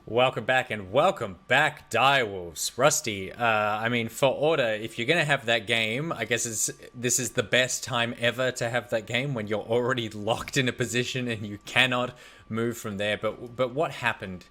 Welcome back Direwolves. Rusty, for order, if you're going to have that game, I guess this is the best time ever to have that game when you're already locked in a position and you cannot move from there. But what happened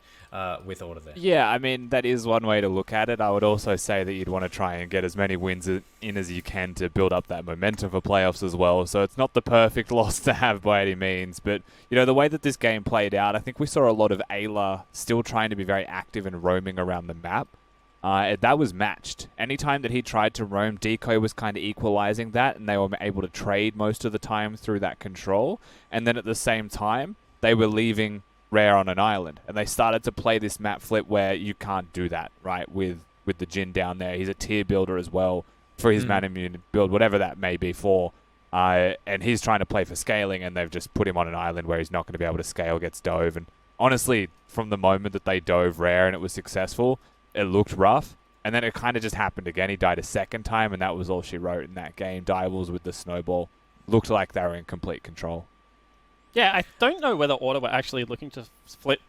with order there? Yeah, that is one way to look at it. I would also say that you'd want to try and get as many wins in as you can to build up that momentum for playoffs as well. So it's not the perfect loss to have by any means. But, the way that this game played out, I think we saw a lot of Ayla still trying to be very active and roaming around the map. That was matched. Anytime that he tried to roam, Decoy was kind of equalizing that, and they were able to trade most of the time through that control. And then at the same time, they were leaving Rare on an island, and they started to play this map flip where you can't do that, right, with the Jin down there. He's a tier builder as well for his man immune build, whatever that may be for, and he's trying to play for scaling, and they've just put him on an island where he's not going to be able to scale, gets dove. And honestly, from the moment that they dove Rare and it was successful, it looked rough, and then it kind of just happened again. He died a second time, and that was all she wrote in that game. Direwolves with the snowball looked like they were in complete control. Yeah, I don't know whether Order were actually looking to split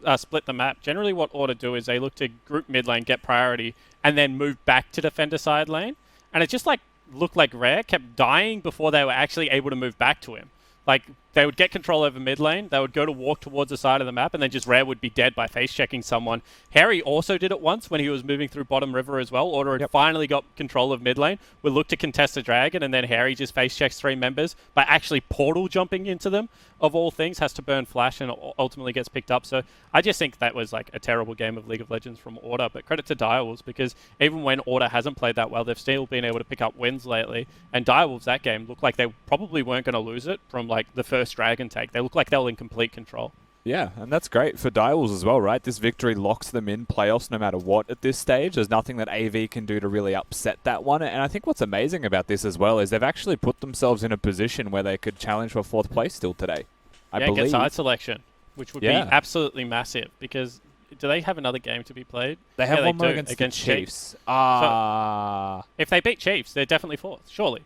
the map. Generally what Order do is they look to group mid lane, get priority, and then move back to defender side lane. And it just looked like Rare kept dying before they were actually able to move back to him. Like, they would get control over mid lane, they would go to walk towards the side of the map, and then just Rare would be dead by face-checking someone. Harry also did it once when he was moving through bottom river as well. Order had finally got control of mid lane, would look to contest the dragon, and then Harry just face-checks 3 members by actually portal jumping into them, of all things, has to burn flash and ultimately gets picked up. So I just think that was a terrible game of League of Legends from Order, but credit to Direwolves, because even when Order hasn't played that well, they've still been able to pick up wins lately, and Direwolves that game looked like they probably weren't going to lose it from the first dragon take. They looked like they were in complete control. Yeah, and that's great for Direwolves as well, right? This victory locks them in playoffs no matter what at this stage. There's nothing that AV can do to really upset that one. And I think what's amazing about this as well is they've actually put themselves in a position where they could challenge for 4th place still today. I believe. Get side selection, which would be absolutely massive, because do they have another game to be played? They have one more against the Chiefs. So if they beat Chiefs, they're definitely 4th, surely.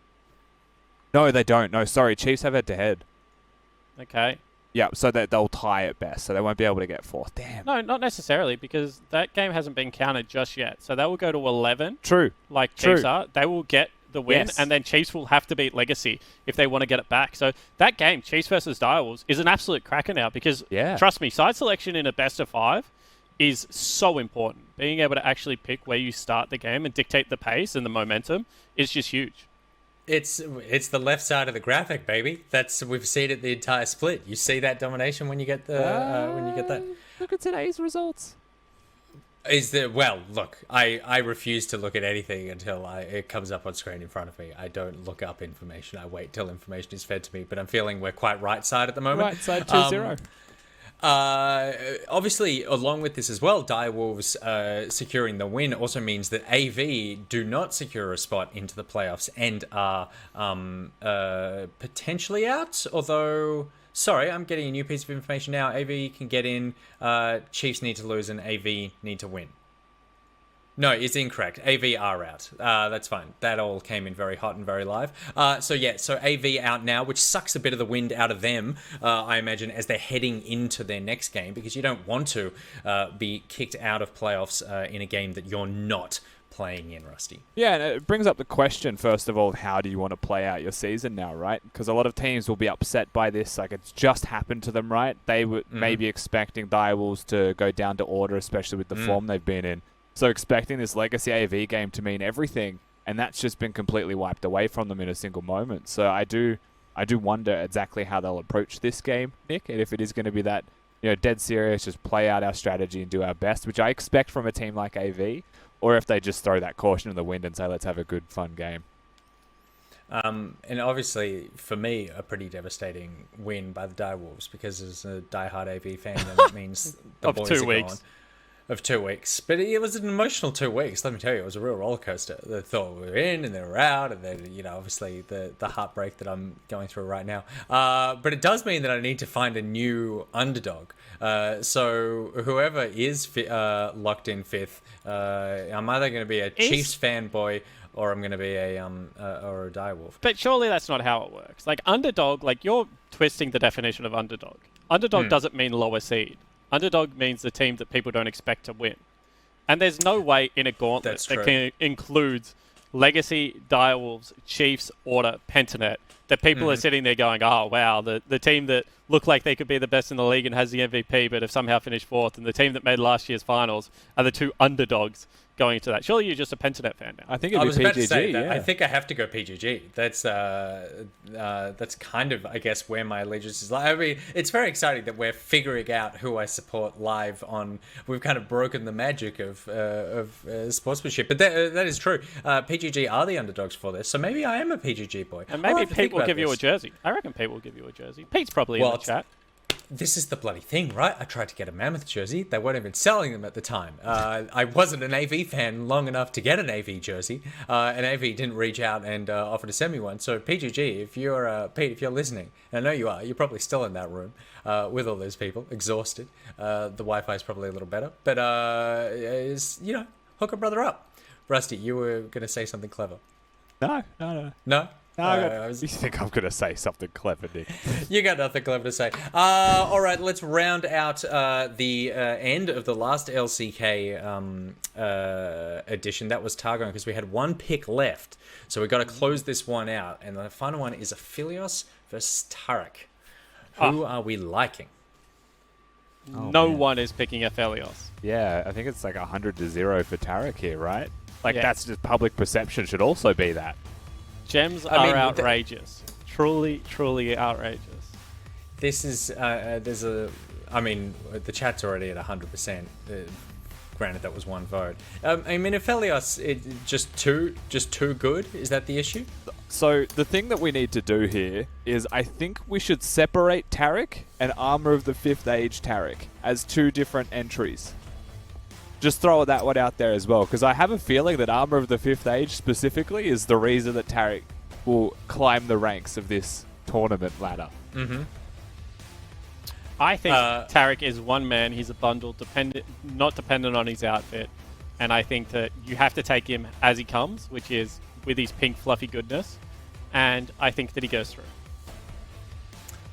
No, they don't. No, sorry. Chiefs have head-to-head. Okay. Yeah, so they'll tie at best, so they won't be able to get 4th. Damn. No, not necessarily, because that game hasn't been counted just yet. So they will go to 11. True. Like Chiefs are. They will get the win, and then Chiefs will have to beat Legacy if they want to get it back. So that game, Chiefs versus Direwolves, is an absolute cracker now, because, trust me, side selection in a best of 5 is so important. Being able to actually pick where you start the game and dictate the pace and the momentum is just huge. It's the left side of the graphic, baby. We've seen it the entire split. You see that domination when you get that. Look at today's results. Look, I refuse to look at anything until it comes up on screen in front of me. I don't look up information. I wait till information is fed to me. But I'm feeling we're quite right side at the moment. Right side 2-0. Obviously, along with this as well, Direwolves securing the win also means that AV do not secure a spot into the playoffs and are potentially out. Although, sorry, I'm getting a new piece of information now. AV can get in. Chiefs need to lose and AV need to win. No, it's incorrect. AV are out. That's fine. That all came in very hot and very live. So AV out now, which sucks a bit of the wind out of them, I imagine, as they're heading into their next game, because you don't want to be kicked out of playoffs in a game that you're not playing in, Rusty. Yeah, and it brings up the question, first of all, how do you want to play out your season now, right? Because a lot of teams will be upset by this. It's just happened to them, right? They were maybe expecting Direwolves to go down to Order, especially with the form they've been in. So expecting this Legacy AV game to mean everything, and that's just been completely wiped away from them in a single moment. So I do wonder exactly how they'll approach this game, Nick, and if it is going to be that, dead serious, just play out our strategy and do our best, which I expect from a team like AV, or if they just throw that caution in the wind and say, let's have a good, fun game. And obviously, for me, a pretty devastating win by the Direwolves, because as a diehard AV fan, then that means the boys are gone. Of 2 weeks. But it was an emotional 2 weeks, let me tell you. It was a real roller coaster. They thought we were in and they were out, and then, obviously the heartbreak that I'm going through right now. But it does mean that I need to find a new underdog. So whoever is locked in 5th, I'm either going to be a Chiefs fanboy or I'm going to be a direwolf. But surely that's not how it works. Underdog, you're twisting the definition of underdog. Underdog doesn't mean lower seed. Underdog means the team that people don't expect to win. And there's no way in a gauntlet that includes Legacy, Direwolves, Chiefs, Order, Pentanet, that people are sitting there going, oh, wow, the team that looked like they could be the best in the league and has the MVP but have somehow finished fourth, and the team that made last year's finals are the two underdogs going into that. Surely you're just a Pentanet fan now. I think it'd be PGG, about to say that. Yeah. I think I have to go PGG. That's kind of, I guess, where my allegiance is. I mean, it's very exciting that we're figuring out who I support live on. We've kind of broken the magic of sportsmanship, but that is true. PGG are the underdogs for this, so maybe I am a PGG boy. And maybe Pete will give you a jersey. I reckon Pete will give you a jersey. Pete's probably in the chat. This is the bloody thing, right? I tried to get a Mammoth jersey. They weren't even selling them at the time. I wasn't an AV fan long enough to get an AV jersey, and AV didn't reach out and offer to send me one. So PGG, if you're Pete, if you're listening, and I know you are, you're probably still in that room with all those people, exhausted. The Wi-Fi is probably a little better, but hook a brother up. Rusty, you were going to say something clever. No. No? No, you think I'm going to say something clever, Nick? You got nothing clever to say. All right, let's round out the end of the last LCK edition. That was Targon, because we had one pick left. So we've got to close this one out. And the final one is Aphelios versus Tarek. Who are we liking? No one is picking Aphelios. Yeah, I think it's like 100-0 for Tarek here, right? That's just public perception should also be that. Gems are outrageous. Truly, truly outrageous. This is, the chat's already at 100%. Granted, that was one vote. Aphelios, just too good? Is that the issue? So the thing that we need to do here is I think we should separate Tarek and Armor of the Fifth Age Tarek as two different entries. Just throw that one out there as well, because I have a feeling that Armor of the Fifth Age specifically is the reason that Tarek will climb the ranks of this tournament ladder. Mm-hmm. I think Tarek is one man. He's a bundle, not dependent on his outfit. And I think that you have to take him as he comes, which is with his pink fluffy goodness. And I think that he goes through.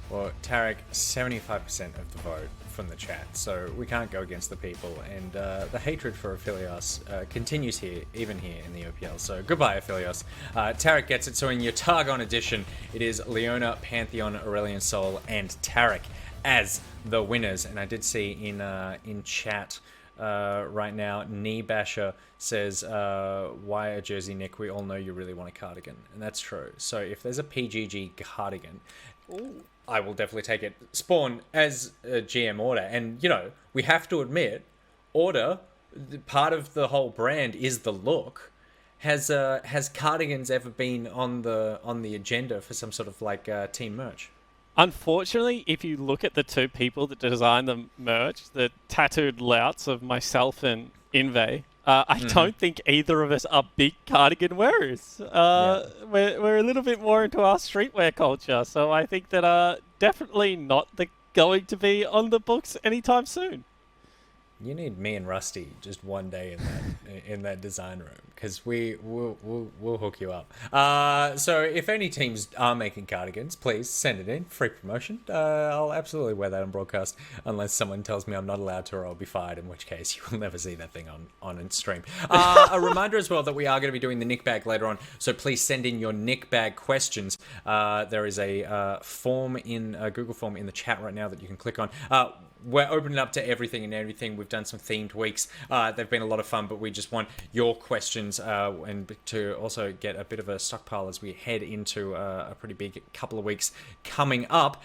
Well, Tarek, 75% of the vote from the chat, so we can't go against the people, and the hatred for Aphelios continues here, even here in the OPL, so goodbye Aphelios. Tarek gets it, so in your Targon edition, it is Leona, Pantheon, Aurelion Sol, and Tarek as the winners, and I did see in chat right now, Knee Basher says, why a jersey, Nick? We all know you really want a cardigan, and that's true. So if there's a PGG cardigan, I will definitely take it. Spawn, as a GM Order, and, we have to admit, Order, part of the whole brand is the look. Has cardigans ever been on the agenda for some sort of, team merch? Unfortunately, if you look at the two people that designed the merch, the tattooed louts of myself and Inve, I don't think either of us are big cardigan wearers. We're a little bit more into our streetwear culture, so I think that definitely not going to be on the books anytime soon. You need me and Rusty just one day in that design room, because we'll hook you up. So if any teams are making cardigans, please send it in. Free promotion. I'll absolutely wear that on broadcast, unless someone tells me I'm not allowed to, or I'll be fired, in which case you will never see that thing on stream. A reminder as well that we are going to be doing the Nick Bag later on, so please send in your Nick Bag questions. There is a Google form in the chat right now that you can click on. We're opening up to everything and everything. We've done some themed weeks. They've been a lot of fun, but we just want your questions and to also get a bit of a stockpile as we head into a pretty big couple of weeks coming up.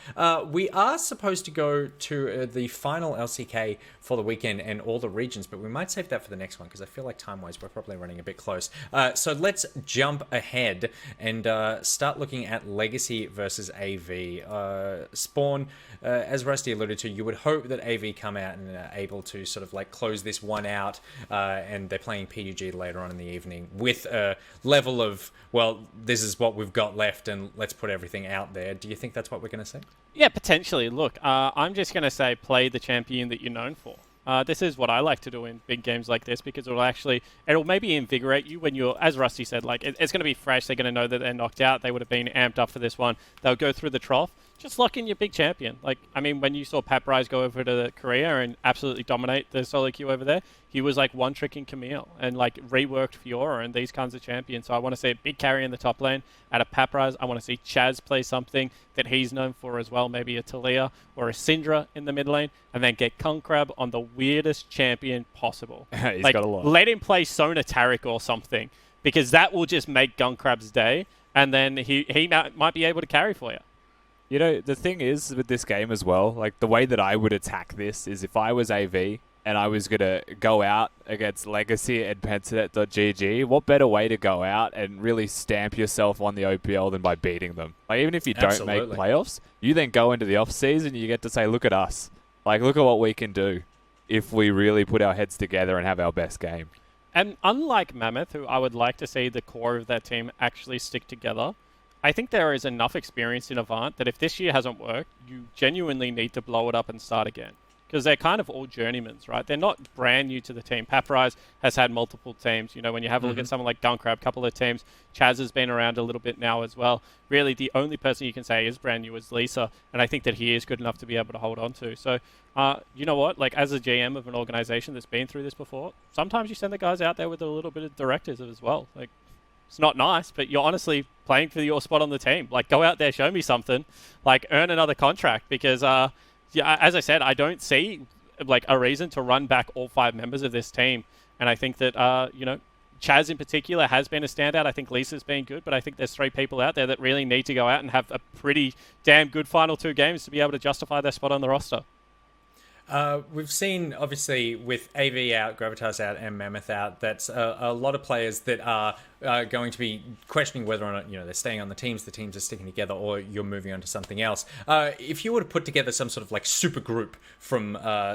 We are supposed to go to the final LCK for the weekend and all the regions, but we might save that for the next one, because I feel like time-wise we're probably running a bit close. So let's jump ahead and start looking at Legacy versus AV. Spawn, as Rusty alluded to, you would hope that AV come out and are able to sort of close this one out, and they're playing PUG later on in the evening with a level of, well, this is what we've got left and let's put everything out there. Do you think that's what we're going to see? Yeah, potentially. Look, I'm just going to say play the champion that you're known for. This is what I like to do in big games like this, because it'll maybe invigorate you when you're, as Rusty said, it's going to be fresh. They're going to know that they're knocked out. They would have been amped up for this one. They'll go through the trough. Just lock in your big champion. Like, I mean, when you saw Paprise go over to Korea and absolutely dominate the solo queue over there, he was like one tricking Camille and like reworked Fiora and these kinds of champions. So I want to see a big carry in the top lane out of Paprise. I want to see Chaz play something that he's known for as well, maybe a Talia or a Syndra in the mid lane, and then get Kunkrab on the weirdest champion possible. He's like, got a lot. Let him play Sona Taric or something, because that will just make Gunkrab's day, and then he might be able to carry for you. You know, the thing is with this game as well, like the way that I would attack this is if I was AV and I was going to go out against Legacy and Pensanet.gg, what better way to go out and really stamp yourself on the OPL than by beating them? Like, even if you don't make playoffs, you then go into the off-season, you get to say, look at us. Like, look at what we can do if we really put our heads together and have our best game. And unlike Mammoth, who I would like to see the core of that team actually stick together, I think there is enough experience in Avant that if this year hasn't worked, you genuinely need to blow it up and start again. Because they're kind of all journeymans, right? They're not brand new to the team. Paprise has had multiple teams. You know, when you have a look at someone like Gunkrab, a couple of teams, Chaz has been around a little bit now as well. Really, the only person you can say is brand new is Lisa, and I think that he is good enough to be able to hold on to. So, you know what? Like, as a GM of an organization that's been through this before, sometimes you send the guys out there with a little bit of directives as well. Like, it's not nice, but you're honestly playing for your spot on the team. Like, go out there, show me something. Like, earn another contract. Because, yeah, as I said, I don't see, like, a reason to run back all 5 members of this team. And I think that, you know, Chaz in particular has been a standout. I think Lisa's been good, but I think there's 3 people out there that really need to go out and have a pretty damn good final 2 games to be able to justify their spot on the roster. We've seen, obviously, with AV out, Gravitas out, and Mammoth out, that's a lot of players that are going to be questioning whether or not, you know, they're staying on the teams are sticking together, or you're moving on to something else. If you were to put together some sort of like super group from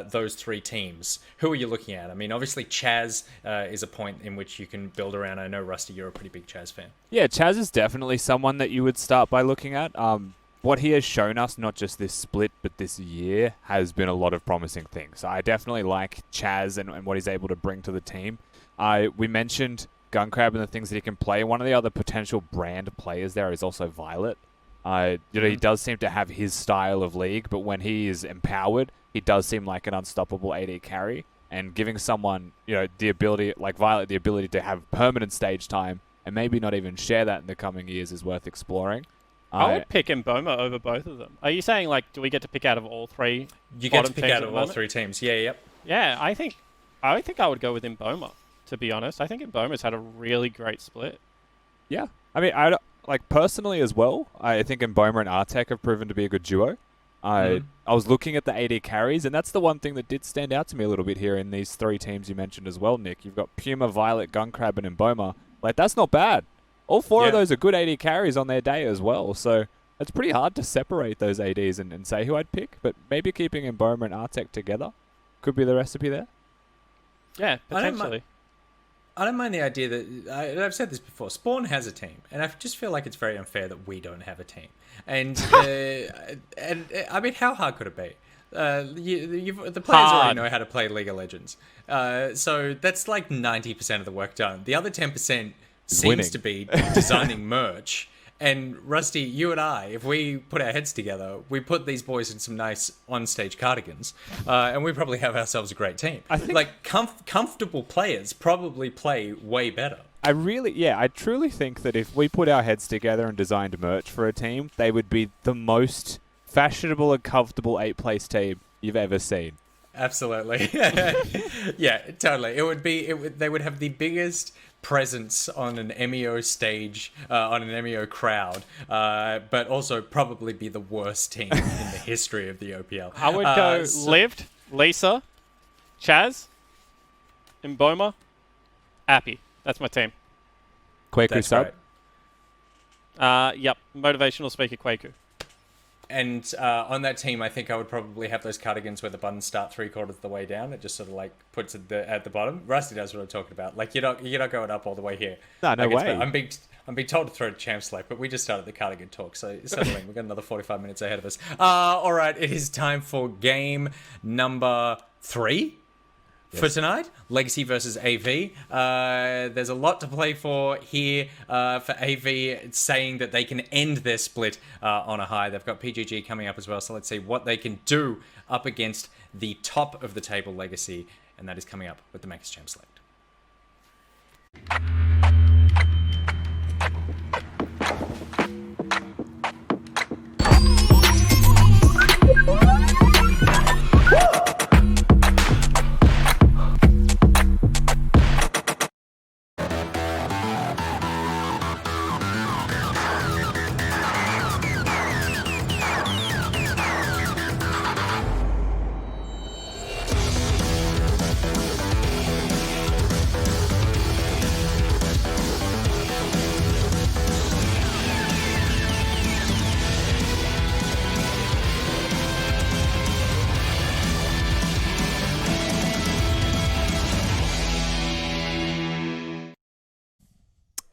those 3 teams, who are you looking at? I mean, obviously Chaz is a point in which you can build around. I know, Rusty, you're a pretty big Chaz fan. Yeah, Chaz is definitely someone that you would start by looking at. What he has shown us, not just this split, but this year, has been a lot of promising things. I definitely like Chaz and what he's able to bring to the team. We mentioned Gunkrab and the things that he can play. One of the other potential brand players there is also Violet. You know, he does seem to have his style of league, but when he is empowered, he does seem like an unstoppable AD carry. And giving someone, you know, the ability, like Violet, the ability to have permanent stage time and maybe not even share that in the coming years is worth exploring. I would pick Mboma over both of them. Are you saying, like, do we get to pick out of all 3? You get to pick out of all 3 teams. Yeah, yep. Yeah, I think I would go with Mboma, to be honest. I think Mboma's had a really great split. Yeah. I mean, like, personally as well, I think Mboma and Artek have proven to be a good duo. I was looking at the AD carries, and that's the one thing that did stand out to me a little bit here in these 3 teams you mentioned as well, Nick. You've got Puma, Violet, Gunkrab, and Mboma. Like, that's not bad. All 4 of those are good AD carries on their day as well, so it's pretty hard to separate those ADs and say who I'd pick, but maybe keeping Mboma and Artek together could be the recipe there. Yeah, potentially. I don't mind the idea that, I've said this before, Spawn has a team, and I just feel like it's very unfair that we don't have a team. And, and I mean, how hard could it be? The players already know how to play League of Legends. So that's like 90% of the work done. The other 10% seems to be designing merch. And Rusty, you and I, if we put our heads together, we put these boys in some nice on-stage cardigans, and we probably have ourselves a great team. I think, like, comfortable players probably play way better. I truly think that if we put our heads together and designed merch for a team, they would be the most fashionable and comfortable 8-place team you've ever seen. Absolutely. Yeah, totally. They would have the biggest presence on an MEO stage, on an MEO crowd, but also probably be the worst team in the history of the OPL. I would go Lived, Lisa, Chaz, Mboma, Appy. That's my team. Kwaku sub? Yep. Motivational speaker Kwaku. And on that team, I think I would probably have those cardigans where the buttons start 3/4 of the way down. It just sort of like puts it at the bottom. Rusty knows what I'm talking about. Like, you're not going up all the way here. No way. I'm being told to throw to Champ Select, but we just started the cardigan talk, so settle in. We've got another 45 minutes ahead of us. All right, it is time for game number 3. for tonight. Legacy versus AV. There's a lot to play for here for AV. It's saying that they can end their split on a high. They've got PGG coming up as well, so let's see what they can do up against the top of the table Legacy, and that is coming up with the Makers Champ Select.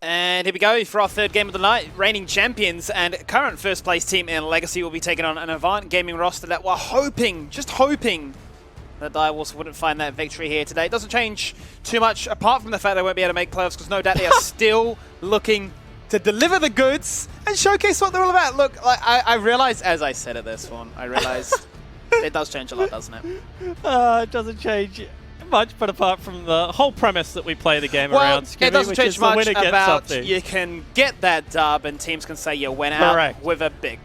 And here we go for our third game of the night. Reigning champions and current first place team in Legacy will be taking on an Avant gaming roster that we're hoping, just hoping, that Direwolves wouldn't find that victory here today. It doesn't change too much, apart from the fact they won't be able to make playoffs, because no doubt they are still looking to deliver the goods and showcase what they're all about. Look, like, I realized, as I said at this one, I realized it does change a lot, doesn't it? It doesn't change much, but apart from the whole premise that we play the game around, Skimmy, it doesn't change much about something. You can get that dub and teams can say you went out with a big.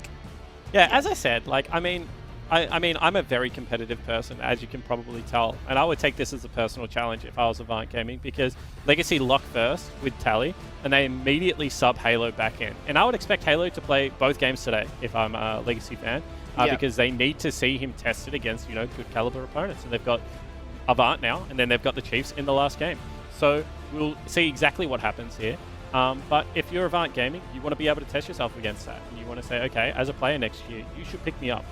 Yeah, as I said, like, I mean, I'm a very competitive person, as you can probably tell, and I would take this as a personal challenge if I was Avant Gaming, because Legacy lock first with Tally, and they immediately sub Halo back in. And I would expect Halo to play both games today if I'm a Legacy fan, because they need to see him tested against, good caliber opponents, and they've got Avant now, and then they've got the Chiefs in the last game. So we'll see exactly what happens here. But if you're Avant Gaming, you want to be able to test yourself against that. And you want to say, okay, as a player next year, you should pick me up.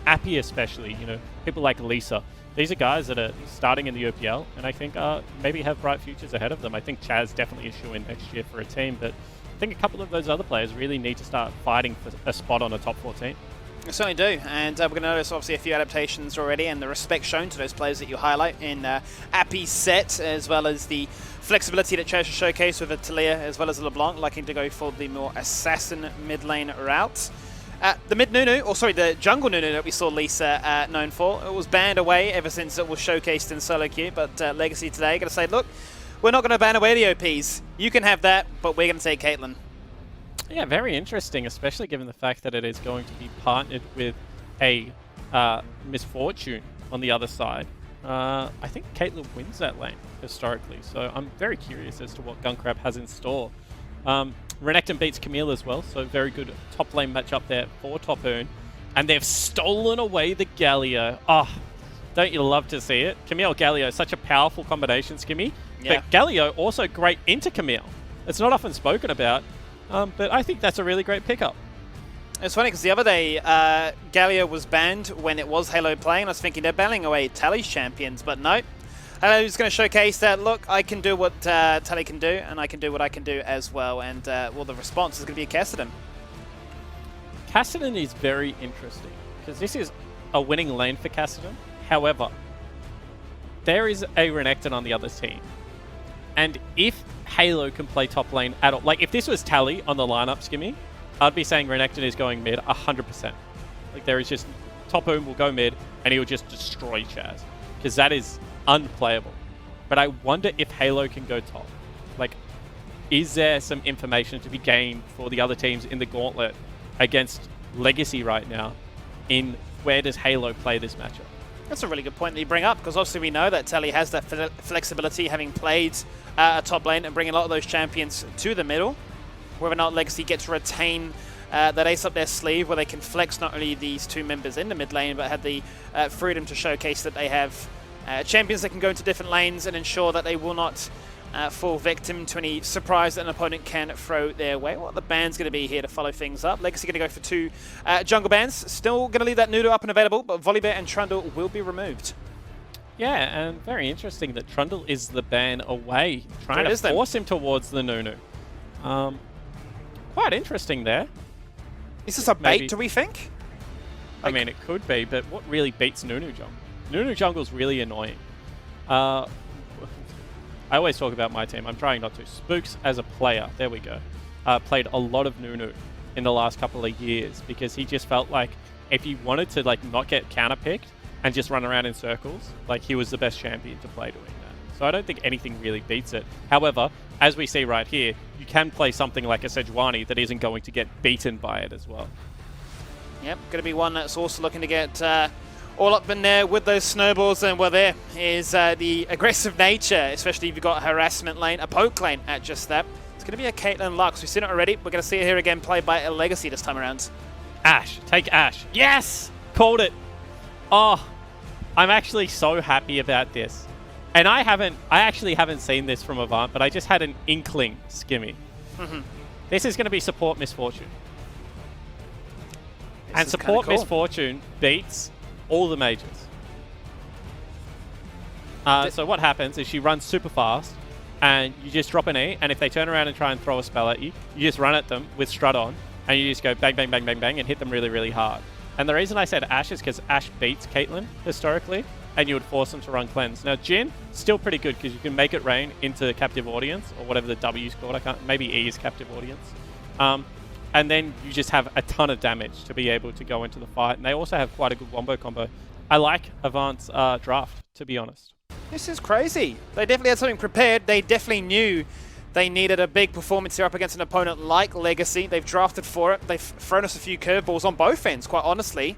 Appy especially, people like Lisa. These are guys that are starting in the OPL, and I think maybe have bright futures ahead of them. I think Chaz definitely is shoo in next year for a team, but I think a couple of those other players really need to start fighting for a spot on a top 14. I certainly do, and we're going to notice obviously a few adaptations already, and the respect shown to those players that you highlight in Appy's set, as well as the flexibility that Chaz showcased with a Talia as well as a LeBlanc, liking to go for the more assassin mid lane route. The jungle Nunu that we saw Lisa known for, it was banned away ever since it was showcased in solo queue, but Legacy today going to say, look, we're not going to ban away the OPs. You can have that, but we're going to take Caitlyn. Yeah, very interesting, especially given the fact that it is going to be partnered with a Misfortune on the other side. I think Caitlyn wins that lane, historically, so I'm very curious as to what Gunkrab has in store. Renekton beats Camille as well, so very good top lane matchup there for Top Earn. And they've stolen away the Galio. Oh, don't you love to see it? Camille Galio, such a powerful combination, Skimmy. Yeah. But Galio also great into Camille. It's not often spoken about. But I think that's a really great pickup. It's funny because the other day, Galio was banned when it was Halo playing. I was thinking they're banning away Tally's champions, but no. Halo's going to showcase that, look, I can do what Tally can do, and I can do what I can do as well. And, the response is going to be Cassidy. Cassidy is very interesting because this is a winning lane for Cassidy. However, there is a Renekton on the other team. And if Halo can play top lane at all, like if this was Tally on the lineup, Skimmy, I'd be saying Renekton is going mid 100%. Like there is just, Top Boom will go mid and he'll just destroy Chaz, because that is unplayable. But I wonder if Halo can go top. Like, is there some information to be gained for the other teams in the gauntlet against Legacy right now in where does Halo play this matchup? That's a really good point that you bring up, because obviously we know that Tally has that flexibility, having played a top lane and bringing a lot of those champions to the middle. Whether or not Legacy gets to retain that ace up their sleeve, where they can flex not only these two members in the mid lane, but have the freedom to showcase that they have champions that can go into different lanes and ensure that they will not fall victim to any surprise that an opponent can throw their way. Well, the ban's going to be here to follow things up. Legacy going to go for two jungle bans. Still going to leave that Nudo up and available, but Volibear and Trundle will be removed. Yeah, and very interesting that Trundle is the ban away, trying to force him towards the Nunu. Quite interesting there. Is this a bait, do we think? I mean, it could be, but what really beats Nunu Jungle? Nunu Jungle's really annoying. I always talk about my team. I'm trying not to. Spooks as a player, there we go, played a lot of Nunu in the last couple of years because he just felt like if he wanted to like not get counter-picked and just run around in circles, like he was the best champion to play doing that. So I don't think anything really beats it. However, as we see right here, you can play something like a Sejuani that isn't going to get beaten by it as well. Yep, going to be one that's also looking to get all up in there with those snowballs. And well, there is the aggressive nature, especially if you've got a harassment lane, a poke lane at just that. It's going to be a Caitlyn Lux. We've seen it already. We're going to see it here again, played by a Legacy this time around. Ashe. Take Ashe. Yes! Called it. Oh, I'm actually so happy about this. And I actually haven't seen this from Avant, but I just had an inkling, Skimmy. This is going to be support Misfortune. And support cool. Misfortune beats all the mages. So what happens is she runs super fast, and you just drop an E, and if they turn around and try and throw a spell at you, you just run at them with Strut on, and you just go bang, bang, bang, bang, bang, and hit them really, really hard. And the reason I said Ashe is because Ashe beats Caitlyn, historically, and you would force them to run Cleanse. Now, Jhin, still pretty good, because you can make it rain into Captive Audience, or whatever the W's called. Maybe E is Captive Audience. And then you just have a ton of damage to be able to go into the fight. And they also have quite a good wombo combo. I like Avant's draft, to be honest. This is crazy. They definitely had something prepared. They definitely knew they needed a big performance here up against an opponent like Legacy. They've drafted for it. They've thrown us a few curveballs on both ends, quite honestly.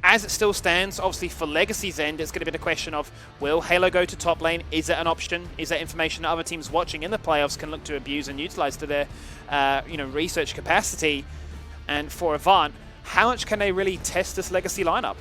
As it still stands, obviously for Legacy's end, it's going to be the question of, will Halo go to top lane? Is that an option? Is that information that other teams watching in the playoffs can look to abuse and utilize to their research capacity? And for Avant, how much can they really test this Legacy lineup?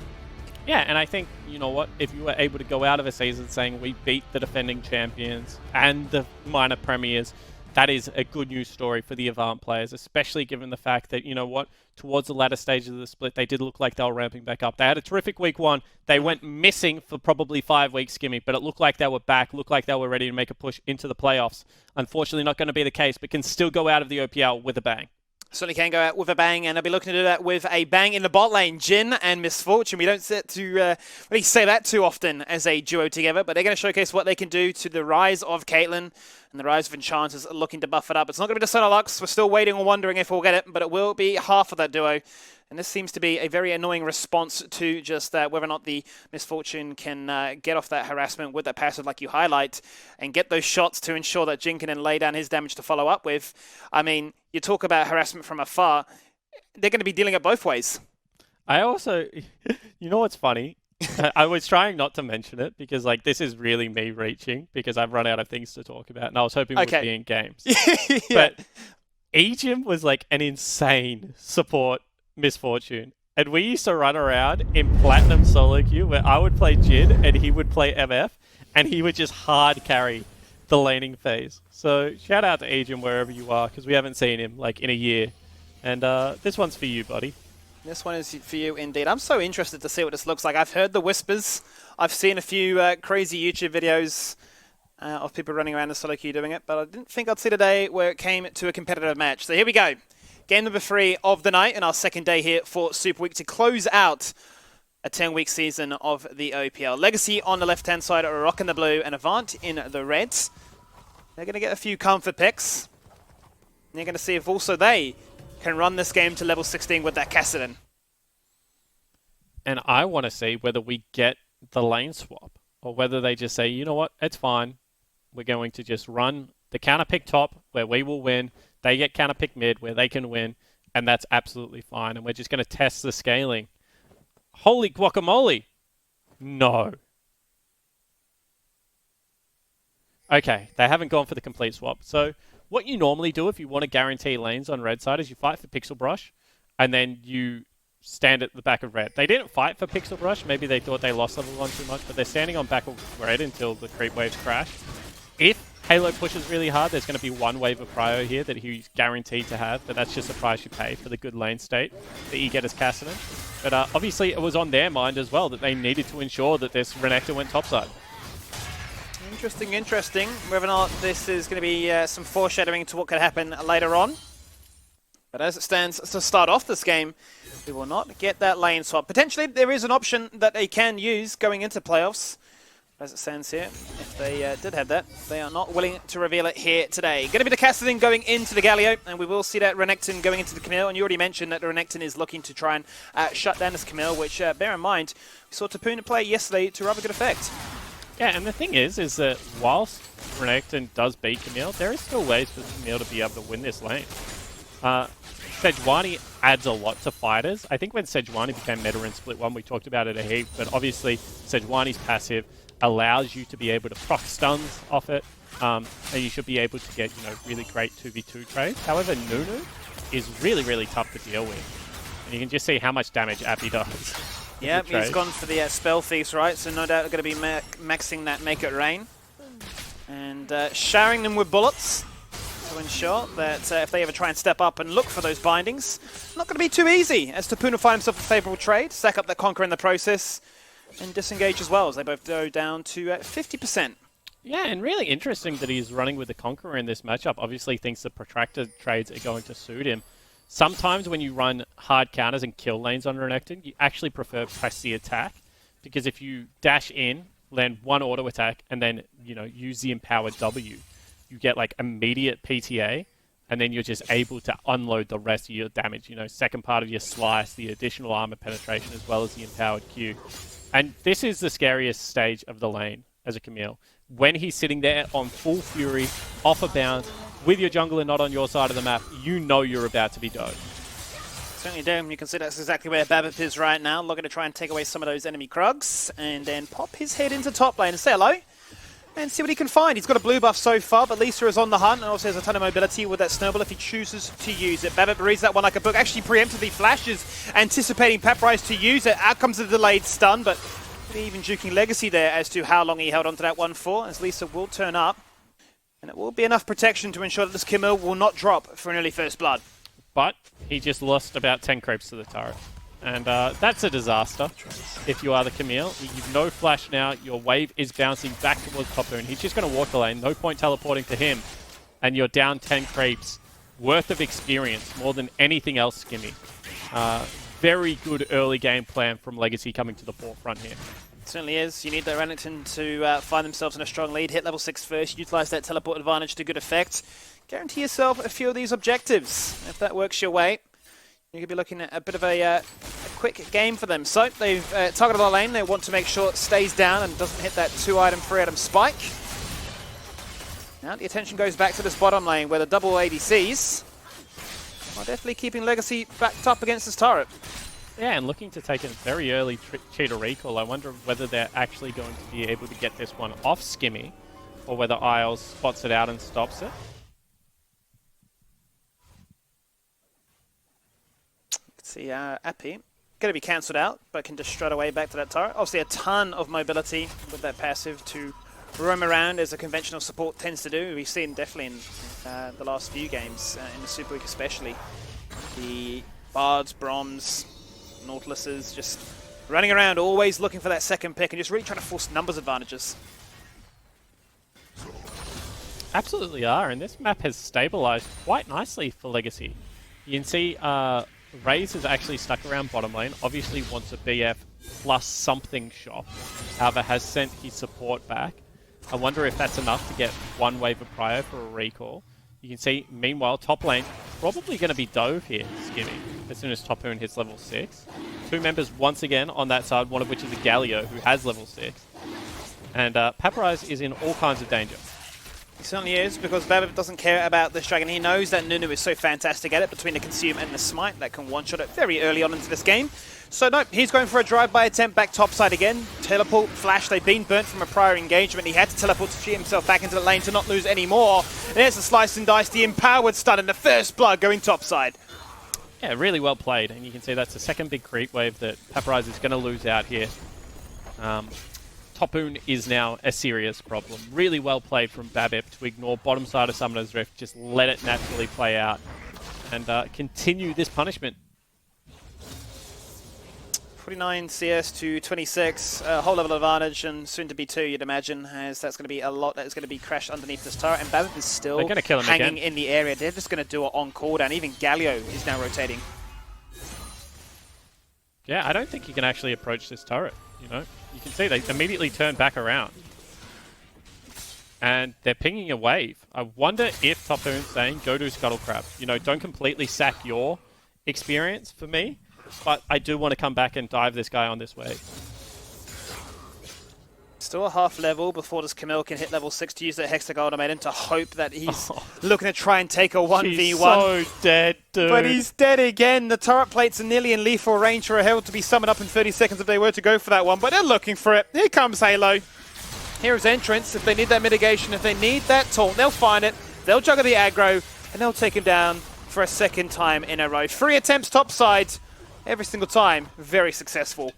Yeah, and I think, you know what, if you were able to go out of a season saying we beat the defending champions and the minor premiers, that is a good news story for the Avant players, especially given the fact that, you know what, towards the latter stages of the split, they did look like they were ramping back up. They had a terrific week one. They went missing for probably 5 weeks, Skimmy, but it looked like they were back, looked like they were ready to make a push into the playoffs. Unfortunately, not going to be the case, but can still go out of the OPL with a bang. Certainly can go out with a bang, and they'll be looking to do that with a bang in the bot lane. Jhin and Misfortune. We don't get to really say that too often as a duo together, but they're going to showcase what they can do to the rise of Caitlyn and the rise of Enchanters looking to buff it up. It's not going to be the Solar Lux. We're still waiting and wondering if we'll get it, but it will be half of that duo. And this seems to be a very annoying response to just whether or not the Misfortune can get off that harassment with that passive like you highlight and get those shots to ensure that Jhin can then lay down his damage to follow up with. I mean, you talk about harassment from afar, they're going to be dealing it both ways. I also, you know what's funny? I was trying not to mention it because like this is really me reaching because I've run out of things to talk about and I was hoping we'd be in games. Yeah. But Egypt was like an insane support Misfortune. And we used to run around in Platinum solo queue where I would play Jhin and he would play MF and he would just hard carry the laning phase. So shout out to Egypt wherever you are because we haven't seen him like in a year. And this one's for you, buddy. This one is for you indeed. I'm so interested to see what this looks like. I've heard the whispers. I've seen a few crazy YouTube videos of people running around in solo queue doing it, but I didn't think I'd see today where it came to a competitive match. So here we go. Game number 3 of the night and our second day here for Super Week to close out a 10-week season of the OPL. Legacy on the left-hand side are rocking the blue and Avant in the reds. They're going to get a few comfort picks. And they're going to see if also they can run this game to level 16 with that Kassadin. And I want to see whether we get the lane swap or whether they just say, you know what, it's fine. We're going to just run the counter pick top where we will win. They get counter pick mid where they can win, and that's absolutely fine. And we're just going to test the scaling. Holy guacamole! No. Okay, they haven't gone for the complete swap. So what you normally do if you want to guarantee lanes on red side is you fight for Pixel Brush, and then you stand at the back of red. They didn't fight for Pixel Brush. Maybe they thought they lost level 1 too much, but they're standing on back of red until the creep waves crash. If Halo pushes really hard, there's going to be one wave of prio here that he's guaranteed to have, but that's just the price you pay for the good lane state that you get as Kassadin. But obviously it was on their mind as well that they needed to ensure that this Renekton went topside. Interesting. Whether or not this is going to be some foreshadowing to what could happen later on. But as it stands to start off this game, we will not get that lane swap. Potentially there is an option that they can use going into playoffs. as it stands here, if they did have that, they are not willing to reveal it here today. Going to be the Cassidin going into the Galio, and we will see that Renekton going into the Camille, and you already mentioned that Renekton is looking to try and shut down this Camille, which, bear in mind, we saw Tapuna play yesterday to rather good effect. Yeah, and the thing is that whilst Renekton does beat Camille, there is still ways for Camille to be able to win this lane. Sejuani adds a lot to fighters. I think when Sejuani became meta in Split 1, we talked about it a heap, but obviously Sejuani's passive allows you to be able to proc stuns off it, and you should be able to get, really great 2v2 trades. However, Nunu is really, really tough to deal with. And you can just see how much damage Appy does. Yeah, he's gone for the Spell Thieves, right? So no doubt they're going to be maxing that Make It Rain. And showering them with bullets to ensure that if they ever try and step up and look for those bindings, not going to be too easy as Tapuna find himself a favourable trade, stack up that Conqueror in the process, and disengage as well, as they both go down to 50%. Yeah, and really interesting that he's running with the Conqueror in this matchup. Obviously thinks the protracted trades are going to suit him. Sometimes when you run hard counters and kill lanes on Renekton, you actually prefer press the attack, because if you dash in, land one auto attack, and then use the empowered W, you get like immediate PTA, and then you're just able to unload the rest of your damage. Second part of your slice, the additional armor penetration, as well as the empowered Q. And this is the scariest stage of the lane as a Camille. When he's sitting there on full fury, off a bounce, with your jungler not on your side of the map, you're about to be doped. Certainly do. You can see that's exactly where Babip is right now, looking to try and take away some of those enemy Krugs, and then pop his head into top lane and say hello, and see what he can find. He's got a blue buff so far, but Lisa is on the hunt, and also has a ton of mobility with that snowball if he chooses to use it. Babip reads that one like a book, actually preemptively flashes, anticipating Paprise to use it. Out comes a delayed stun, but even juking Legacy there as to how long he held onto that one for, as Lisa will turn up. And it will be enough protection to ensure that this Camille will not drop for an early first blood. But he just lost about 10 creeps to the turret. And that's a disaster if you are the Camille. You've no flash now. Your wave is bouncing back towards Tapuna. He's just going to walk the lane. No point teleporting to him. And you're down 10 creeps worth of experience, more than anything else, Skimmy. Very good early game plan from Legacy coming to the forefront here. It certainly is. You need the Renekton to find themselves in a strong lead. Hit level 6 first. Utilise that teleport advantage to good effect. Guarantee yourself a few of these objectives. If that works your way, you could be looking at a bit of a quick game for them. So they've targeted the lane. They want to make sure it stays down and doesn't hit that 2-item, 3-item spike. Now the attention goes back to this bottom lane where the double ADCs are definitely keeping Legacy backed up against this turret. Yeah, and looking to take a very early cheetah recall. I wonder whether they're actually going to be able to get this one off Skimmy, or whether Isles spots it out and stops it. See, Appy going to be cancelled out, but can just strut away back to that turret. Obviously a ton of mobility with that passive to roam around, as a conventional support tends to do. We've seen definitely in the last few games, in the Super Week especially, the Bards, Broms, Nautiluses just running around, always looking for that second pick and just really trying to force numbers advantages. Absolutely are, and this map has stabilized quite nicely for Legacy. You can see Raze has actually stuck around bottom lane, obviously wants a BF plus something shop, however has sent his support back. I wonder if that's enough to get one wave of Prio for a recall. You can see, meanwhile, top lane probably going to be dove here, Skimmy, as soon as Tapuna hits level 6. Two members once again on that side, one of which is a Galio, who has level 6. And Paprise is in all kinds of danger. He certainly is, because Babip doesn't care about this dragon. He knows that Nunu is so fantastic at it, between the Consume and the Smite, that can one-shot it very early on into this game. So no, he's going for a drive-by attempt back topside again. Teleport, flash, they've been burnt from a prior engagement. He had to teleport to cheat himself back into the lane to not lose any more. There's the slice and dice, the empowered stun, and the first blood going topside. Yeah, really well played, and you can see that's the second big creep wave that Paprise is going to lose out here. Tapuna is now a serious problem. Really well played from Babip to ignore bottom side of Summoner's Rift, just let it naturally play out, and continue this punishment. 49 CS to 26, a whole level advantage, and soon to be 2, you'd imagine, as that's going to be a lot that is going to be crashed underneath this turret, and Babip is still hanging in the area. They're just going to do it on cooldown. Even Galio is now rotating. Yeah, I don't think he can actually approach this turret, you know. You can see they immediately turn back around. and they're pinging a wave. I wonder if Top Boon's saying, go do Scuttle Crab. You know, don't completely sack your experience for me, but I do want to come back and dive this guy on this wave. Still a half level before this Camille can hit level 6 to use that Hexagon Ultimatum to hope that he's looking to try and take a 1v1. He's so dead, dude. But he's dead again. The turret plates are nearly in lethal range for a Herald to be summoned up in 30 seconds if they were to go for that one. But they're looking for it. Here comes Halo. Here's Entrance. If they need that mitigation, if they need that taunt, they'll find it. They'll juggle the aggro, and they'll take him down for a second time in a row. 3 attempts topside every single time. Very successful.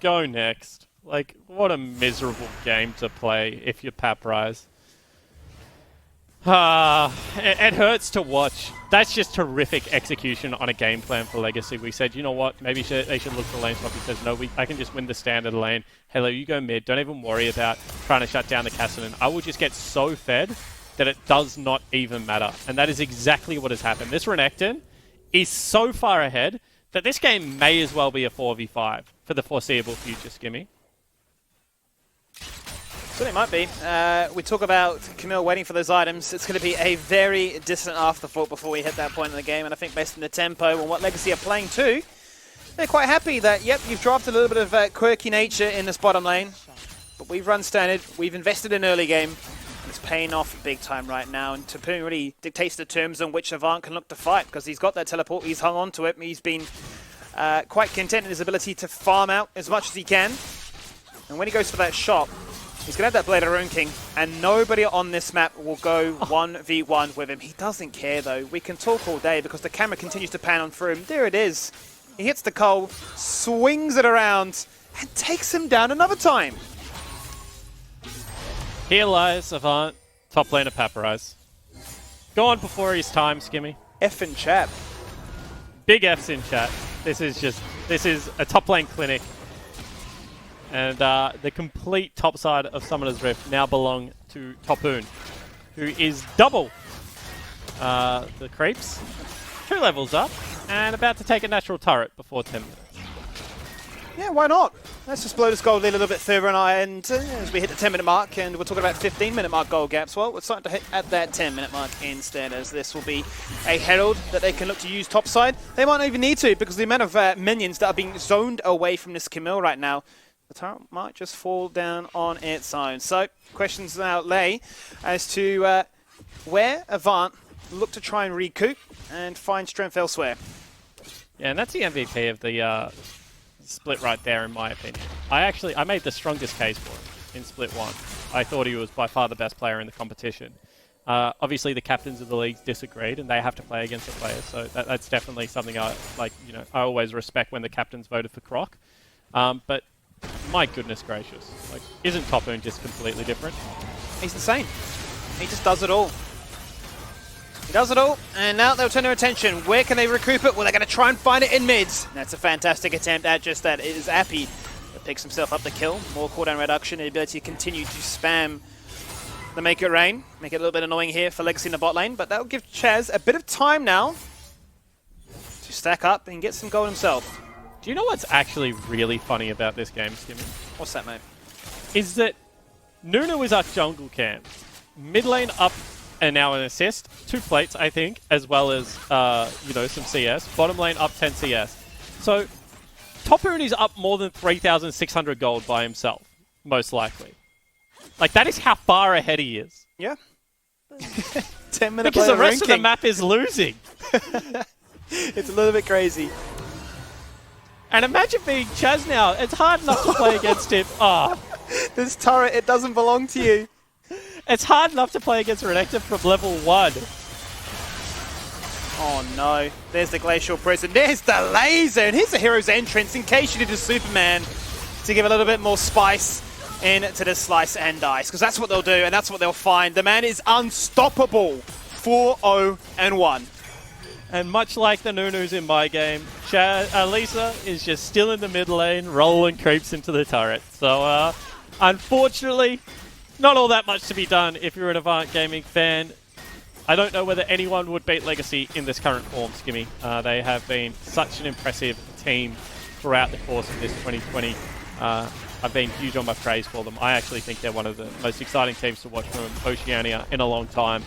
Go next. Like, what a miserable game to play if you're Paprise. It hurts to watch. That's just terrific execution on a game plan for Legacy. We said, you know what, maybe they should look for lane swap. He says, no, I can just win the standard lane. Halo, you go mid. Don't even worry about trying to shut down the Cassidy. I will just get so fed that it does not even matter. And that is exactly what has happened. This Renekton is so far ahead that this game may as well be a 4v5 for the foreseeable future, Skimmy. So it might be. We talk about Camille waiting for those items. It's going to be a very distant afterthought before we hit that point in the game. And I think based on the tempo and what Legacy are playing too, they're quite happy that, yep, you've drafted a little bit of quirky nature in this bottom lane. But we've run standard. We've invested in early game. And it's paying off big time right now. And Tapoon really dictates the terms on which Avant can look to fight because he's got that teleport. He's hung on to it. He's been quite content in his ability to farm out as much as he can. And when he goes for that shot, he's going to have that Blade of Ruin King, and nobody on this map will go 1v1 with him. He doesn't care, though. We can talk all day because the camera continues to pan on through him. There it is. He hits the coal, swings it around, and takes him down another time. Here lies Avant, top lane of Paprise. Go on before his time, Skimmy. F in chat. Big F's in chat. This is a top lane clinic. And the complete top side of Summoner's Rift now belong to Topoon, who is double the creeps, 2 levels up, and about to take a natural turret before 10 minutes. Yeah, why not? Let's just blow this gold lead a little bit further on our end as we hit the 10-minute mark, and we're talking about 15-minute mark gold gaps. Well, we're starting to hit at that 10-minute mark instead, as this will be a Herald that they can look to use topside. They might not even need to, because the amount of minions that are being zoned away from this Camille right now, the turret might just fall down on its own. So, questions now lay as to where Avant look to try and recoup and find strength elsewhere. Yeah, and that's the MVP of the split right there, in my opinion. I made the strongest case for him in split 1. I thought he was by far the best player in the competition. Obviously, the captains of the leagues disagreed, and they have to play against the players. So that's definitely something I always respect when the captains voted for Croc. But my goodness gracious, like, isn't Topoon just completely different? He's insane. He just does it all. He does it all, and now they'll turn their attention. Where can they recoup it? Well, they're going to try and find it in mids. That's a fantastic attempt at just that. It is Appy that picks himself up the kill. More cooldown reduction, the ability to continue to spam the Make It Rain. Make it a little bit annoying here for Legacy in the bot lane, but that'll give Chaz a bit of time now to stack up and get some gold himself. Do you know what's actually really funny about this game, Skimmy? What's that, mate? Is that Nunu is up jungle camp. Mid lane up and now an assist. 2 plates, I think, as well as, some CS. Bottom lane up 10 CS. So, Topoon is up more than 3,600 gold by himself, most likely. Like, that is how far ahead he is. Yeah. 10-minute because the rest of the map is losing. It's a little bit crazy. And imagine being Chaz now. It's hard enough to play against him. This turret, it doesn't belong to you. It's hard enough to play against Renekton from level 1. Oh no, there's the Glacial Prison, there's the laser, and here's the hero's entrance in case you did a Superman to give a little bit more spice into the slice and dice, because that's what they'll do and that's what they'll find. The man is unstoppable. 4-0-1. And much like the Nunus in my game, Lisa is just still in the mid lane, rolling creeps into the turret. So, unfortunately, not all that much to be done if you're an Avant Gaming fan. I don't know whether anyone would beat Legacy in this current form, Skimmy. They have been such an impressive team throughout the course of this 2020 I've been huge on my praise for them. I actually think they're one of the most exciting teams to watch from Oceania in a long time.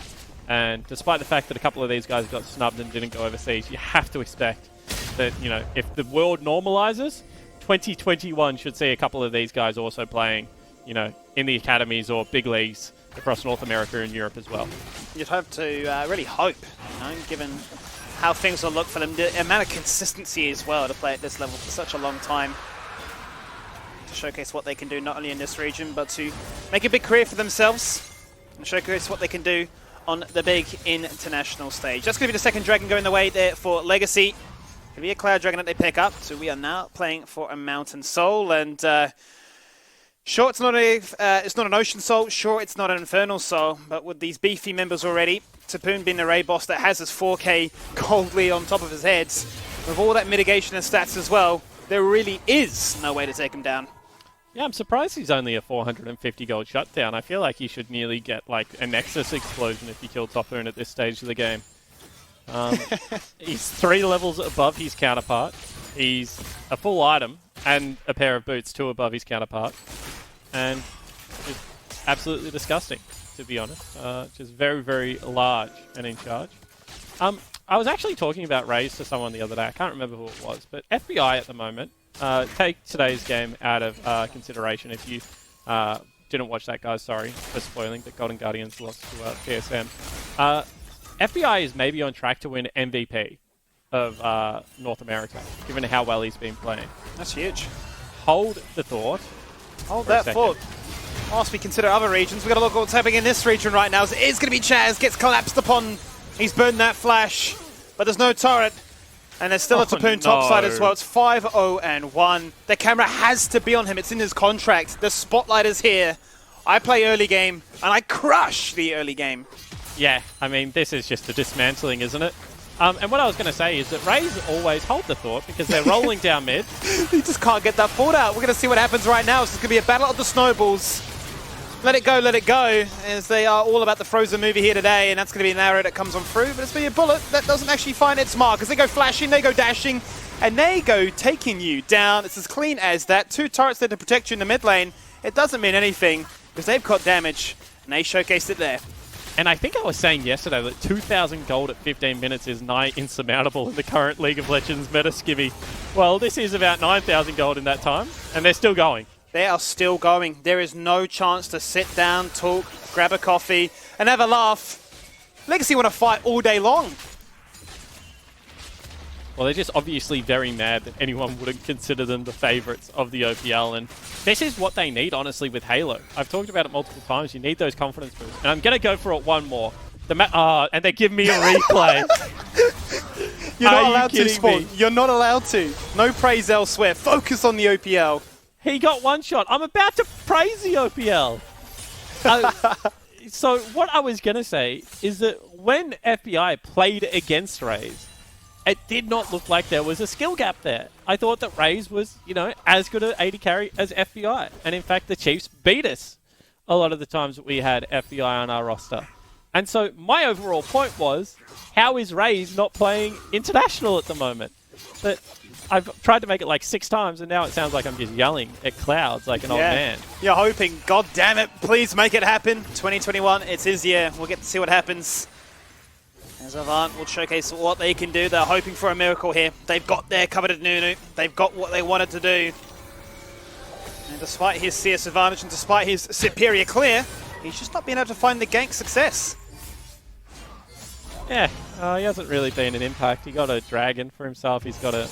And despite the fact that a couple of these guys got snubbed and didn't go overseas, you have to expect that, you know, if the world normalizes, 2021 should see a couple of these guys also playing, you know, in the academies or big leagues across North America and Europe as well. You'd hope to really hope, you know, given how things will look for them, the amount of consistency as well to play at this level for such a long time, to showcase what they can do not only in this region, but to make a big career for themselves and showcase what they can do on the big international stage. That's going to be the second Dragon going the way there for Legacy. Going to be a Cloud Dragon that they pick up, so we are now playing for a Mountain Soul, and sure, it's not an Ocean Soul, sure, it's not an Infernal Soul, but with these beefy members already, Tapoon being the Ray boss that has his 4k gold lead on top of his head, with all that mitigation and stats as well, there really is no way to take him down. Yeah, I'm surprised he's only a 450 gold shutdown. I feel like he should nearly get like a Nexus explosion if he killed Tapoon at this stage of the game. He's 3 levels above his counterpart. He's a full item and a pair of boots 2 above his counterpart. And just absolutely disgusting, to be honest. Just very, very large and in charge. I was actually talking about Raze to someone the other day. I can't remember who it was, but FBI at the moment, take today's game out of consideration. If you didn't watch that, guys, sorry for spoiling, but Golden Guardians lost to PSM. FBI is maybe on track to win MVP of North America, given how well he's been playing. That's huge. Hold the thought. Hold that thought. Whilst we consider other regions, we've got to look at what's happening in this region right now. It is going to be Chaz, gets collapsed upon. He's burned that flash, but there's no turret. And there's still a Tapoon topside as well. It's 5-0-1. The camera has to be on him. It's in his contract. The spotlight is here. I play early game, and I crush the early game. Yeah, I mean, this is just a dismantling, isn't it? And what I was going to say is that Raze always hold the thought because they're rolling down mid. He just can't get that fort out. We're going to see what happens right now. It's going to be a battle of the snowballs. Let it go, as they are all about the Frozen movie here today, and that's going to be an arrow that comes on through, but it's going to be a bullet that doesn't actually find its mark, as they go flashing, they go dashing, and they go taking you down. It's as clean as that. 2 turrets there to protect you in the mid lane. It doesn't mean anything, because they've got damage, and they showcased it there. And I think I was saying yesterday that 2,000 gold at 15 minutes is nigh insurmountable in the current League of Legends meta, Skivvy. Well, this is about 9,000 gold in that time, and they're still going. They are still going. There is no chance to sit down, talk, grab a coffee, and have a laugh. Legacy want to fight all day long. Well, they're just obviously very mad that anyone wouldn't consider them the favourites of the OPL, and this is what they need, honestly, with Halo. I've talked about it multiple times. You need those confidence boosts, and I'm going to go for it one more. And they give me a replay. You're not allowed to, Spawn. You're not allowed to. No praise elsewhere. Focus on the OPL. He got one shot. I'm about to praise the OPL. So what I was going to say is that when FBI played against Raze, it did not look like there was a skill gap there. I thought that Raze was, you know, as good at AD carry as FBI. And in fact, the Chiefs beat us a lot of the times that we had FBI on our roster. And so my overall point was, how is Raze not playing international at the moment? But I've tried to make it like 6 times, and now it sounds like I'm just yelling at clouds like an old man. You're hoping, God damn it, please make it happen. 2021, it's his year. We'll get to see what happens. As Avant will showcase what they can do. They're hoping for a miracle here. They've got their coveted Nunu. They've got what they wanted to do. And despite his CS advantage and despite his superior clear, he's just not been able to find the gank success. Yeah, he hasn't really been an impact. He got a dragon for himself. He's got a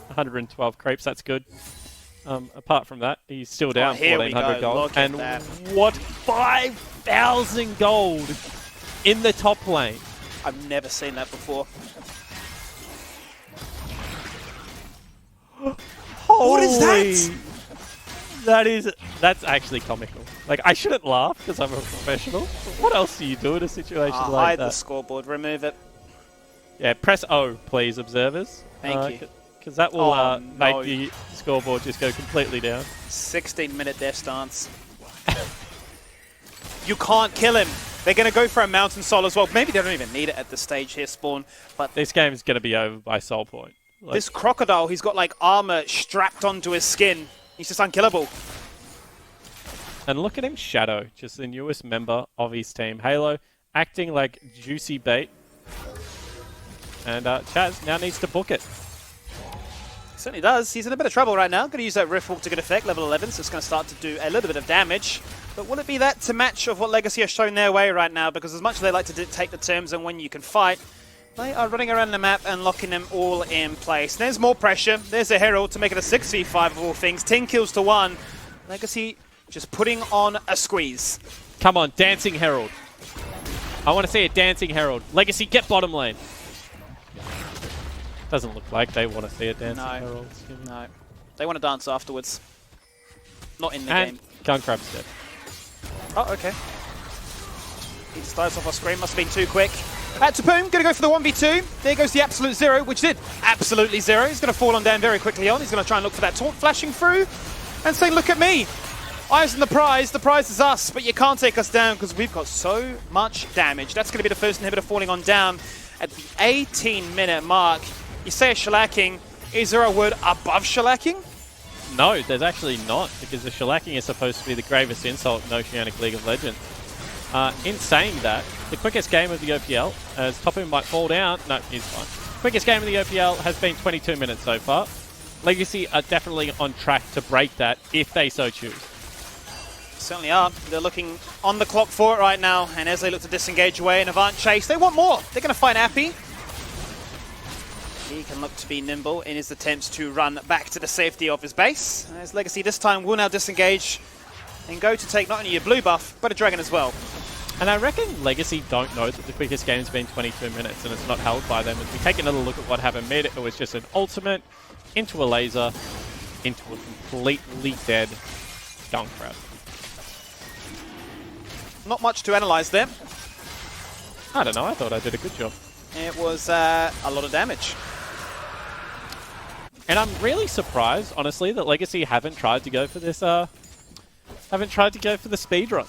112 creeps. That's good. Apart from that, he's still down 1,400 gold. And what 5,000 gold in the top lane. I've never seen that before. What is that? That's actually comical. Like, I shouldn't laugh because I'm a professional. But what else do you do in a situation like hide that? the scoreboard. Remove it. Yeah, press O, please, observers. Thank you. Because that will make the scoreboard just go completely down. 16-minute death stance. You can't kill him. They're going to go for a Mountain Soul as well. Maybe they don't even need it at this stage here, Spawn. But this game is going to be over by Soul Point. Like, this Crocodile, he's got like armor strapped onto his skin. He's just unkillable. And look at him, Shadow, just the newest member of his team. Halo acting like juicy bait. And Chaz now needs to book it. Certainly does. He's in a bit of trouble right now. Going to use that Rift Walk to good effect, level 11, so it's going to start to do a little bit of damage. But will it be that to match of what Legacy has shown their way right now? Because as much as they like to dictate the terms and when you can fight, they are running around the map and locking them all in place. There's more pressure. There's a Herald to make it a 6v5 of all things. 10 kills to 1. Legacy just putting on a squeeze. Come on, Dancing Herald. I want to see a Dancing Herald. Legacy, get bottom lane. Doesn't look like they want to see a Dancing Herald. No. They want to dance afterwards. Not in the and game. Gunkrab's dead. Oh, okay. He just dives off our screen. Must have been too quick. Tapoom, going to go for the 1v2. There goes the absolute zero, which did absolutely zero. He's going to fall on down very quickly on. He's going to try and look for that taunt flashing through and say, look at me. Eyes on the prize is us, but you can't take us down because we've got so much damage. That's going to be the first inhibitor falling on down at the 18-minute mark. You say a shellacking. Is there a word above shellacking? No, there's actually not, because the shellacking is supposed to be the gravest insult in Oceanic League of Legends. In saying that, the quickest game of the OPL, as Tapoom might fall down, no, he's fine. Quickest game of the OPL has been 22 minutes so far. Legacy are definitely on track to break that if they so choose. Certainly are. They're looking on the clock for it right now, and as they look to disengage away in Avant chase, they want more. They're going to find Appy. He can look to be nimble in his attempts to run back to the safety of his base. As Legacy this time will now disengage and go to take not only a blue buff, but a dragon as well. And I reckon Legacy don't know that the quickest game's been 22 minutes and it's not held by them. As we take another look at what happened mid, it was just an ultimate into a laser, into a completely dead Gunkrab. Not much to analyze there. I don't know, I thought I did a good job. It was a lot of damage. And I'm really surprised, honestly, that Legacy haven't tried to go for this, haven't tried to go for the speedrun.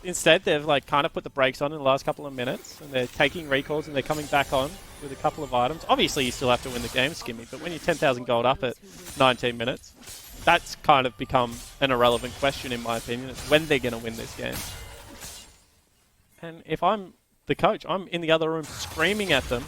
Instead, they've like kind of put the brakes on in the last couple of minutes, and they're taking recalls and they're coming back on with a couple of items. Obviously, you still have to win the game, Skimmy, but when you're 10,000 gold up at 19 minutes, that's kind of become an irrelevant question, in my opinion. It's when they're going to win this game. And if I'm the coach, I'm in the other room screaming at them,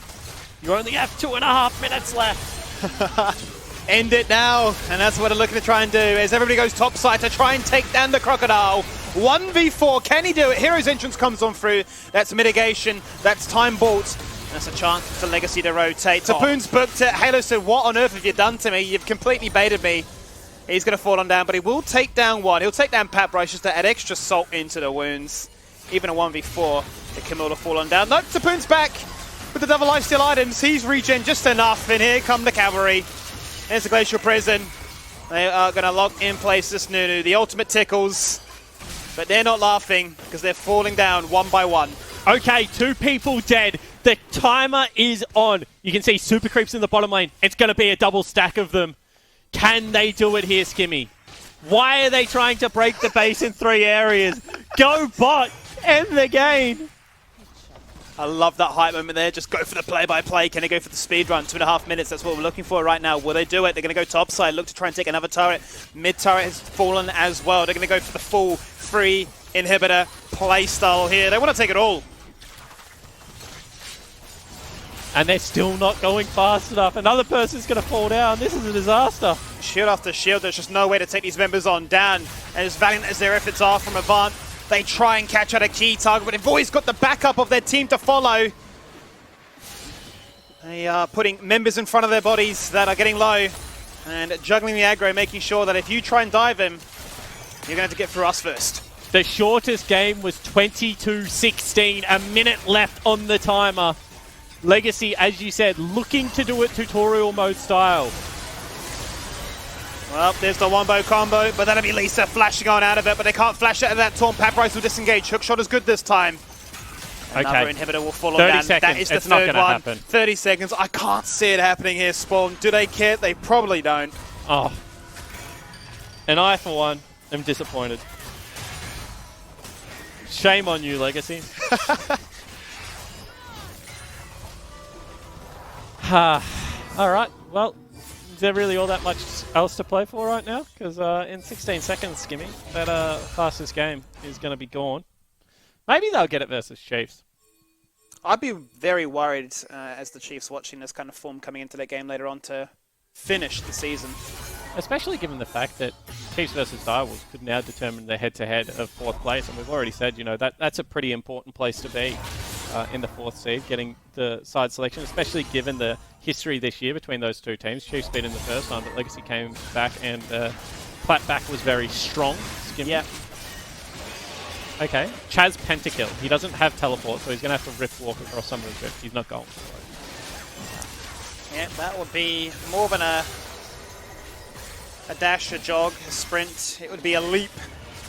you only have 2.5 minutes left. End it now, and that's what they're looking to try and do as everybody goes topside to try and take down the Crocodile. 1v4, can he do it? Hero's entrance comes on through. That's mitigation, that's time bought. That's a chance for Legacy to rotate. Tapoom's booked it. Halo said, what on earth have you done to me? You've completely baited me. He's going to fall on down, but he will take down one. He'll take down Pat Bryce just to add extra salt into the wounds. Even a 1v4, the Camille to fall on down. Nope, Tapoom's back with the double lifesteal items. He's regen just enough, and here come the cavalry. There's the Glacial Prison. They are going to lock in place this Nunu. The ultimate tickles, but they're not laughing because they're falling down one by one. Okay, 2 people dead. The timer is on. You can see super creeps in the bottom lane. It's going to be a double stack of them. Can they do it here, Skimmy? Why are they trying to break the base in 3 areas? Go bot! End the game! I love that hype moment there. Just go for the play-by-play. Can they go for the speed run? 2.5 minutes. That's what we're looking for right now. Will they do it? They're going to go topside. Look to try and take another turret. Mid turret has fallen as well. They're going to go for the full free inhibitor play style here. They want to take it all. And they're still not going fast enough. Another person's going to fall down. This is a disaster. Shield after shield. There's just no way to take these members on down. And as valiant as their efforts are from Avant, they try and catch out a key target, but they've always got the backup of their team to follow. They are putting members in front of their bodies that are getting low and juggling the aggro, making sure that if you try and dive him, you're going to have to get through us first. The shortest game was 22-16, a minute left on the timer. Legacy, as you said, looking to do it tutorial mode style. Well, there's the wombo combo, but that'll be Lisa flashing on out of it, but they can't flash out of that taunt. Pat Bryce will disengage. Hookshot is good this time. Another inhibitor will fall on down. 30 seconds. That is the it's not third going to one. happen. 30 seconds. I can't see it happening here, Spawn. Do they care? They probably don't. Oh. And I, for one, am disappointed. Shame on you, Legacy. All right. Well, Is there really all that much else to play for right now? Because in 16 seconds, Skimmy, that fastest game is going to be gone. Maybe they'll get it versus Chiefs. I'd be very worried as the Chiefs watching this kind of form coming into that game later on to finish the season. Especially given the fact that Chiefs versus Direwolves could now determine the head-to-head of 4th place. And we've already said, you know, that's a pretty important place to be in the 4th seed, getting the side selection, especially given the history this year between those two teams. Chiefs beat in the first time, but Legacy came back and Plattback was very strong. Yeah. Okay, Chaz Pentakill. He doesn't have teleport, so he's going to have to rift walk across some of the drift. He's not going. Yeah, that would be more than a dash, a jog, a sprint. It would be a leap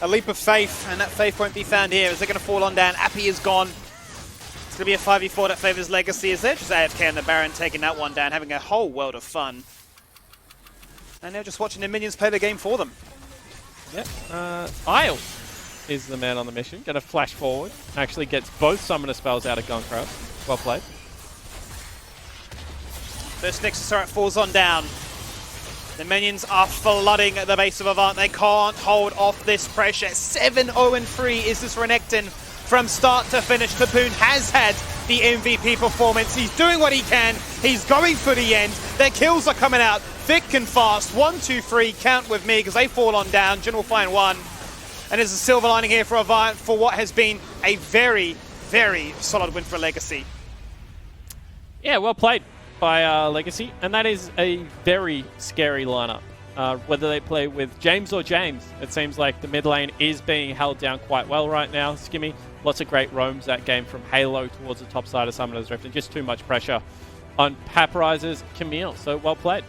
of faith, and that faith won't be found here. Is it going to fall on down? Appy is gone. It's going to be a 5v4 that favours Legacy. Is there just AFK and the Baron taking that one down, having a whole world of fun. And they're just watching the minions play the game for them. Yep. Isle is the man on the mission. Going to flash forward. Actually gets both summoner spells out of Gunkrab. Well played. First Nexus turret falls on down. The minions are flooding at the base of Avant. They can't hold off this pressure. 7-0-3 is this Renekton from start to finish. Tapoon has had the MVP performance. He's doing what he can. He's going for the end. Their kills are coming out thick and fast. 1, 2, 3, count with me because they fall on down. Jin will find one. And there's a silver lining here for Avant for what has been a very, very solid win for Legacy. Yeah, well played by Legacy, and that is a very scary lineup. Whether they play with James or James, it seems like the mid lane is being held down quite well right now. Skimmy, lots of great roams that game from Halo towards the top side of Summoner's Rift, and just too much pressure on Paparizer's Camille, so well played.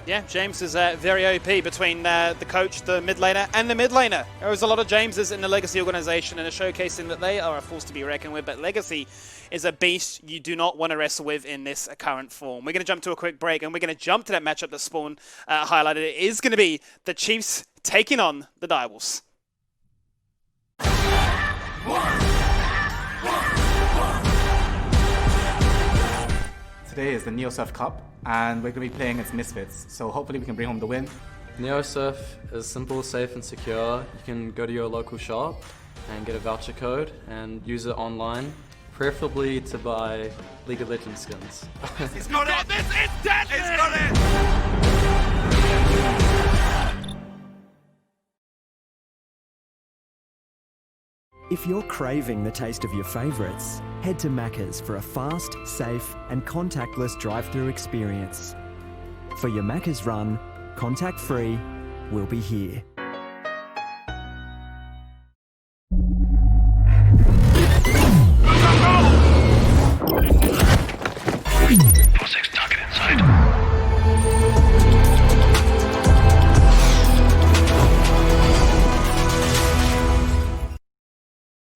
Yeah, James is very OP between the coach, the mid laner, and the mid laner. There was a lot of Jameses in the Legacy organization and are showcasing that they are a force to be reckoned with, but Legacy is a beast you do not want to wrestle with in this current form. We're going to jump to a quick break, and we're going to jump to that matchup that Spawn highlighted. It is going to be the Chiefs taking on the Direwolves. Today is the NeoSurf Cup, and we're going to be playing against Misfits, so hopefully we can bring home the win. NeoSurf is simple, safe and secure. You can go to your local shop and get a voucher code and use it online, preferably to buy League of Legends skins. He's got it! This is deadly! He's got it! If you're craving the taste of your favourites, head to Macca's for a fast, safe and contactless drive-through experience. For your Macca's run, contact-free, we'll be here.